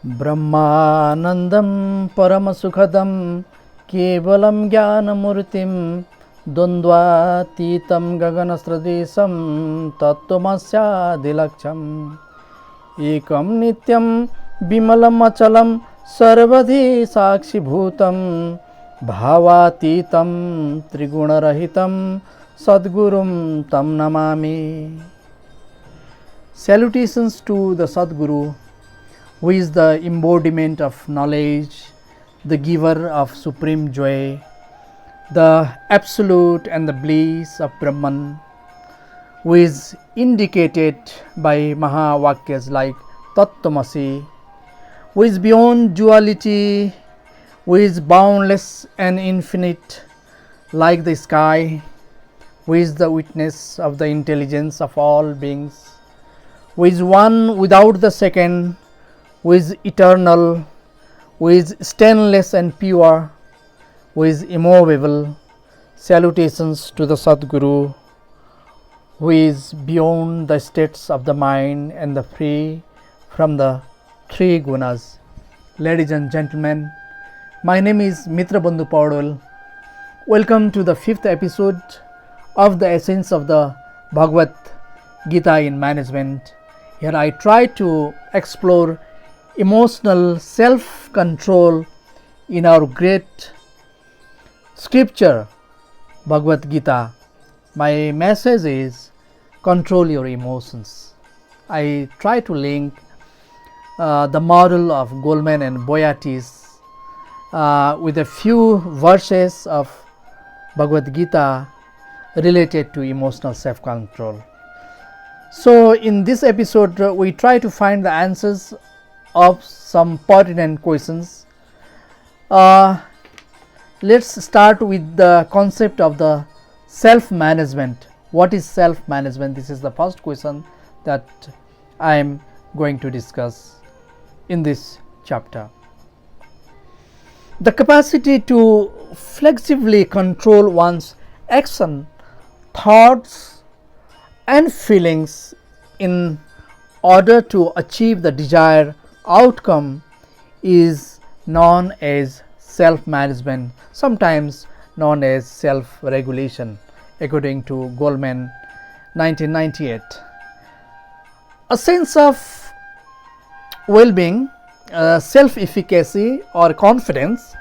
ब्रह्मानन्दं परमसुखदं केवलं ज्ञानमूर्तिं द्वन्द्वातीतं गगनसदृशं तत्त्वमस्यादिलक्ष्यम् एकं नित्यं विमलम् अचलं सर्वधि साक्षिभूतं भावातीतं त्रिगुणरहितं सद्गुरुं तं Namami. Salutations to the Sadguru, who is the embodiment of knowledge, the giver of supreme joy, the absolute and the bliss of Brahman, who is indicated by Mahavakyas like Tattvamasi, who is beyond duality, who is boundless and infinite like the sky, who is the witness of the intelligence of all beings, who is one without the second, who is eternal, who is stainless and pure, who is immovable. Salutations to the Sadguru, who is beyond the states of the mind and the free from the three gunas. Ladies and gentlemen, my name is Mitra Bandhu Paudal. Welcome to the 5th episode of the essence of the Bhagavad Gita in management. Here I try to explore emotional self-control in our great scripture Bhagavad Gita. My message is control your emotions. I try to link the model of Goleman and Boyatis with a few verses of Bhagavad Gita related to emotional self-control. So in this episode we try to find the answers of some pertinent questions. Let's start with the concept of the self-management. What is self-management? This is the first question that I am going to discuss in this chapter. The capacity to flexibly control one's action, thoughts and feelings in order to achieve the desired outcome is known as self-management, sometimes known as self-regulation, according to Goleman 1998. A sense of well-being, self-efficacy or confidence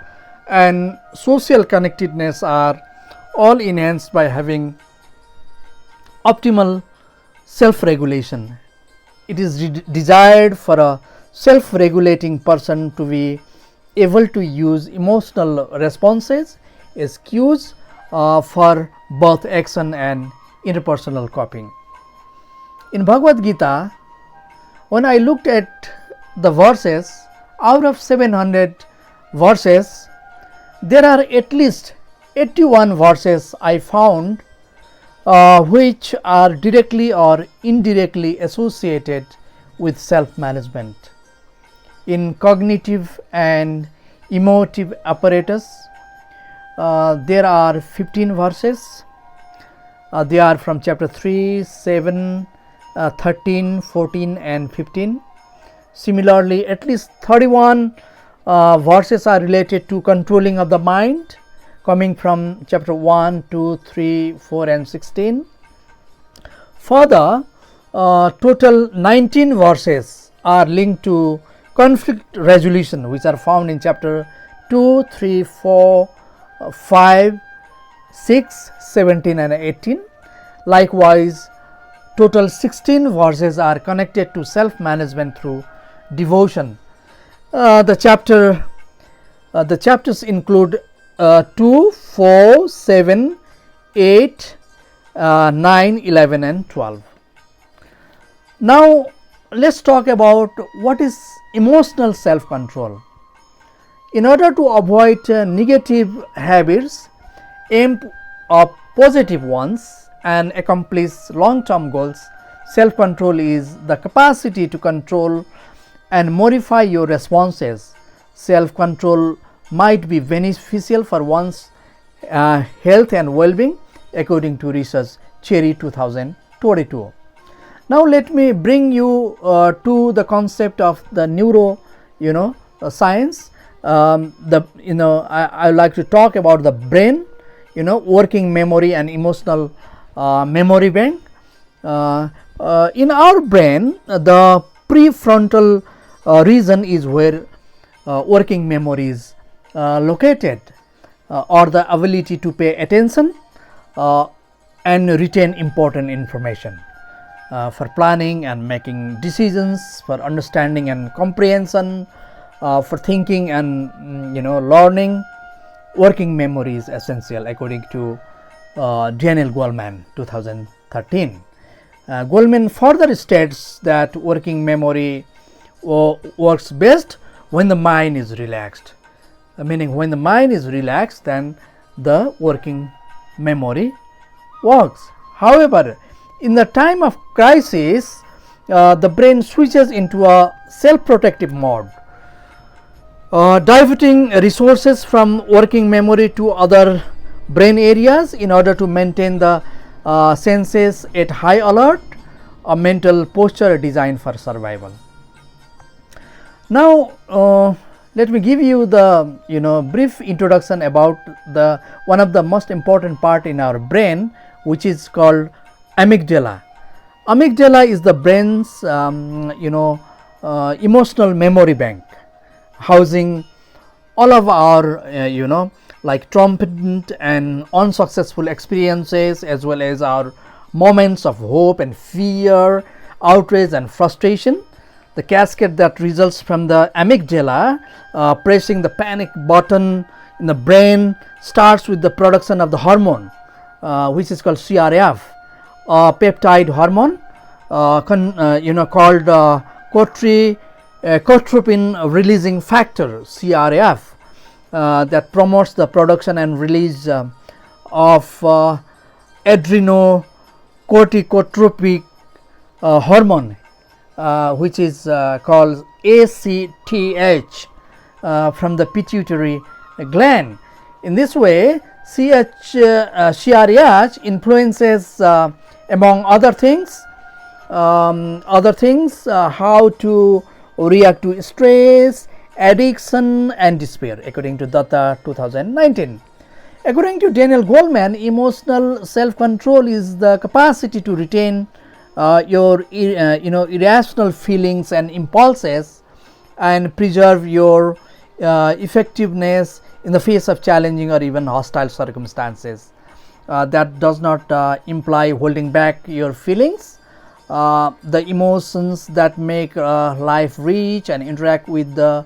and social connectedness are all enhanced by having optimal self-regulation. It is desired for a self-regulating person to be able to use emotional responses as cues for both action and interpersonal coping. In Bhagavad Gita, when I looked at the verses, out of 700 verses, there are at least 81 verses I found which are directly or indirectly associated with self-management. In cognitive and emotive apparatus, there are 15 verses. They are from chapter 3, 7, 13, 14 and 15. Similarly, at least 31 verses are related to controlling of the mind, coming from chapter 1, 2, 3, 4 and 16. Further, total 19 verses are linked to conflict resolution, which are found in chapter 2, 3, 4, 5, 6, 17 and 18. Likewise, total 16 verses are connected to self-management through devotion. The chapters include 2, 4, 7, 8, 9, 11 and 12. Now let's talk about what is emotional self-control. In order to avoid negative habits, aim of positive ones and accomplish long-term goals, self-control is the capacity to control and modify your responses. Self-control might be beneficial for one's health and well-being, according to research Cherry 2022. Now let me bring you to the concept of the science. I would like to talk about the brain, working memory and emotional memory bank. In our brain, the prefrontal region is where working memory is located, or the ability to pay attention and retain important information for planning and making decisions, for understanding and comprehension, for thinking and learning. Working memory is essential according to Daniel Goleman 2013. Goleman further states that working memory works best when the mind is relaxed. Meaning, when the mind is relaxed, then the working memory works. However, in the time of crisis, the brain switches into a self-protective mode, diverting resources from working memory to other brain areas in order to maintain the senses at high alert, a mental posture designed for survival. Now, let me give you the brief introduction about the one of the most important part in our brain, which is called amygdala. Amygdala is the brain's emotional memory bank, housing all of our like triumphant and unsuccessful experiences, as well as our moments of hope and fear, outrage and frustration. The cascade that results from the amygdala pressing the panic button in the brain starts with the production of the hormone, which is called CRF, a peptide hormone called corticotropin releasing factor, CRF, that promotes the production and release of adrenocorticotropic hormone, which is called ACTH, from the pituitary gland. In this way, CRH influences, among other things, how to react to stress, addiction and despair, according to Data 2019. According to Daniel Goleman, emotional self-control is the capacity to retain your irrational feelings and impulses and preserve your effectiveness in the face of challenging or even hostile circumstances. That does not imply holding back your feelings. The emotions that make life rich and interact with the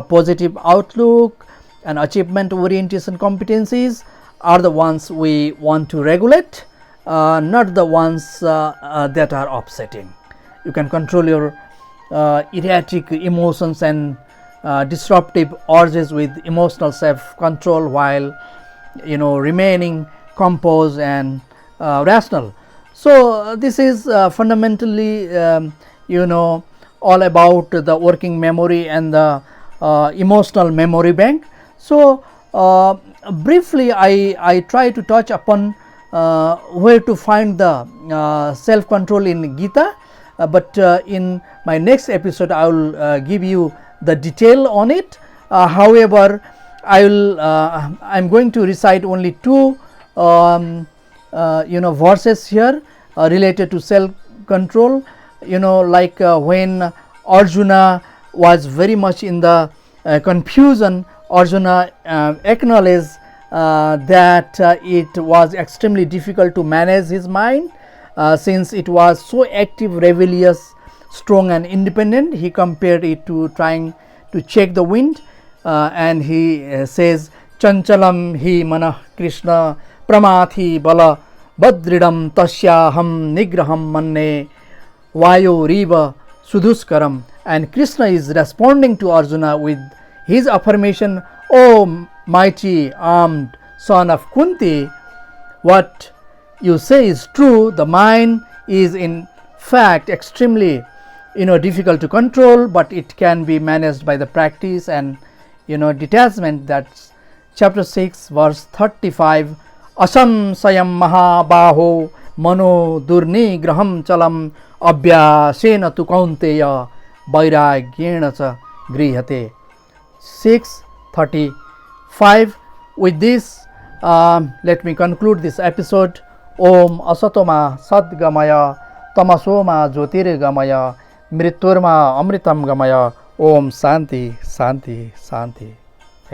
positive outlook and achievement orientation competencies are the ones we want to regulate, not the ones that are upsetting. You can control your erratic emotions and disruptive urges with emotional self-control while remaining composed and rational. So this is fundamentally all about the working memory and the emotional memory bank. So briefly I try to touch upon where to find the self-control in Geeta, but in my next episode I will give you the detail on it. However, I'm going to recite only two verses here related to self-control. When Arjuna was very much in the confusion, Arjuna acknowledged that it was extremely difficult to manage his mind since it was so active, rebellious, strong and independent. He compared it to trying to check the wind, and he says, Chanchalam hi manah Krishna pramathi bala badridam tasyaham nigraham manne vayo riva sudhuskaram. And Krishna is responding to Arjuna with his affirmation, O mighty armed son of Kunti, what you say is true. The mind is in fact extremely difficult to control, but it can be managed by the practice and detachment. That's chapter 6 verse 35. Asam sayam mahabaho mano durni graham chalam abhyasena tu kaunteya vairagyena cha grihate. 6:35. With this, let me conclude this episode. Om asatoma sadgamaya tamasoma jyotirgamaya mrityurma amritam gamaya. Om Shanti Shanti Shanti.